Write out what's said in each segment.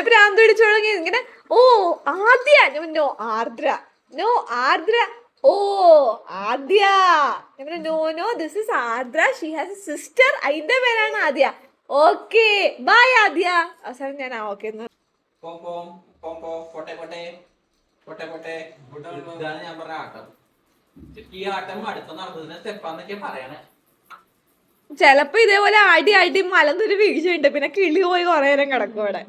ഭ്രാന്ത് പിടിച്ചു തുടങ്ങി ഇങ്ങനെ. ഓ Adya no Ardra, no Ardra, oh Adya. No no this is Ardra, she has a sister, അതിന്റെ പേരാണ് ആദ്യ. ഓക്കെ ബൈ ആദ്യ. അവസാനം ഞാൻ ഓക്കെ ഞാൻ പറഞ്ഞ ആട്ടം. ഈ ആട്ടം അടുത്ത നടന്നതിന് സ്റ്റെപ്പാന്നൊക്കെ പറയണേ. ചെലപ്പോ ഇതേപോലെ അടി അടി മലന്നൊരു വീഴ്ചയുണ്ട്, പിന്നെ കിളി പോയി കൊറേ നേരം കിടക്കും അവിടെ.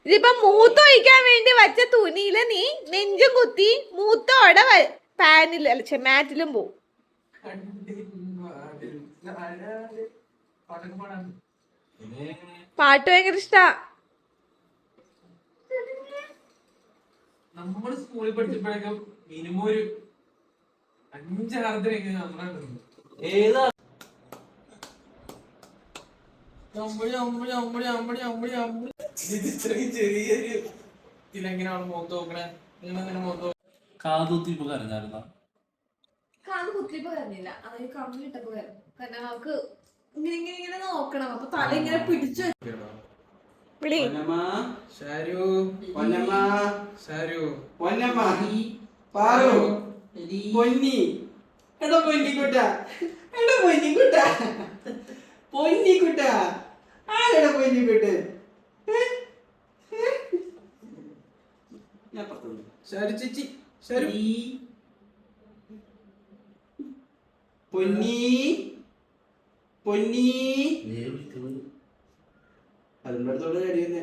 ഇതിപ്പോ മൂത്ത ഒഴിക്കാൻ വേണ്ടി വച്ച തുണിയില് നീ നെഞ്ചും കുത്തി മൂത്തോടെ പാനില് അല്ല മാറ്റിലും പോവും. പാട്ട് ഭയങ്കര ഇഷ്ടാ. നമ്മള് സ്കൂളിൽ പഠിച്ചപ്പോഴൊക്കെ മിനിമം ഒരു 5 ആർദ്രയൊക്കെ ഏതാ ഇത്രയും ചെറിയൊരു ഇതിലെങ്ങനെയാണ് മുഖത്ത് നോക്കണേ? കാതുകുത്തിപ്പ് കരഞ്ഞായിരുന്നോ? കാത് കുത്തിയപ്പോ കരഞ്ഞില്ല, അതായത് കമ്മിലിട്ടപ്പോ കരഞ്ഞു. കാരണം അവർക്ക് ഇങ്ങനെ ഇങ്ങനെ ഇങ്ങനെ നോക്കണം, അപ്പൊ തല ഇങ്ങനെ പിടിച്ചു. പൊന്നിക്കുട്ട ആരുടെ പൊന്നിക്കുട്ട്? പൊന്നി പൊന്നി അതിനടുത്തോട് കഴിയുന്നേ.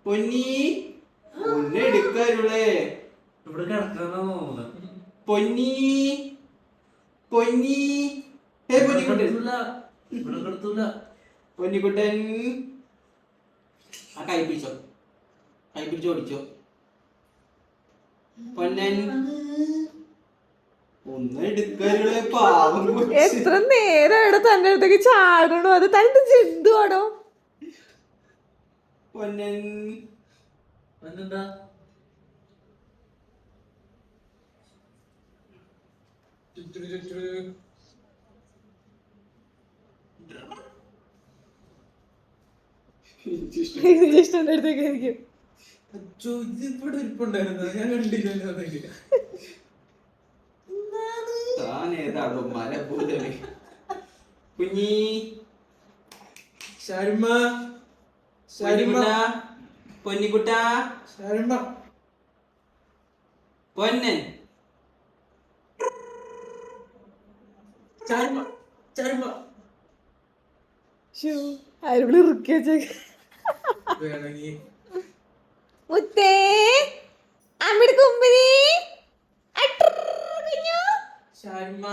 പൊന്നി പൊന്നെടുക്കാരുള്ളേ ഇവിടെ കിടക്കാന്നാ തോന്നുന്നത്. പൊന്നി പൊന്നി പൊന്നിക്കുട്ടൻ പൊന്നിക്കുട്ടൻ ആ കൈ പിടിച്ചോ, കൈ പിടിച്ചോ ഓടിച്ചോ. പൊന്നൻ ഒന്ന് എടുക്കാരുള്ളേ പാവം. എത്ര നേരം ഇവിടെ തന്റെ അടുത്തേക്ക് ചാടണോ? അത് തന്നെ ചിന്തുവാണോ? പൊന്നൻ എന്താ ജ്യേഷ്ഠന്റെ അടുത്തേക്ക് ആയിരിക്കും. ഇവിടെ ഇരിപ്പുണ്ടായിരുന്നു, ഞാൻ കണ്ടില്ലല്ലോ. താനേതാടോ മലഭൂതമേ. കുഞ്ഞി ശർമ്മ പൊന്നിക്കുട്ട ശർമ്മ പൊന്നൻ ചർമ്മ ചർമ്മ വേണമെങ്കിൽ മുത്തേ അമ്മിടെ കുമ്പരി ശർമ്മ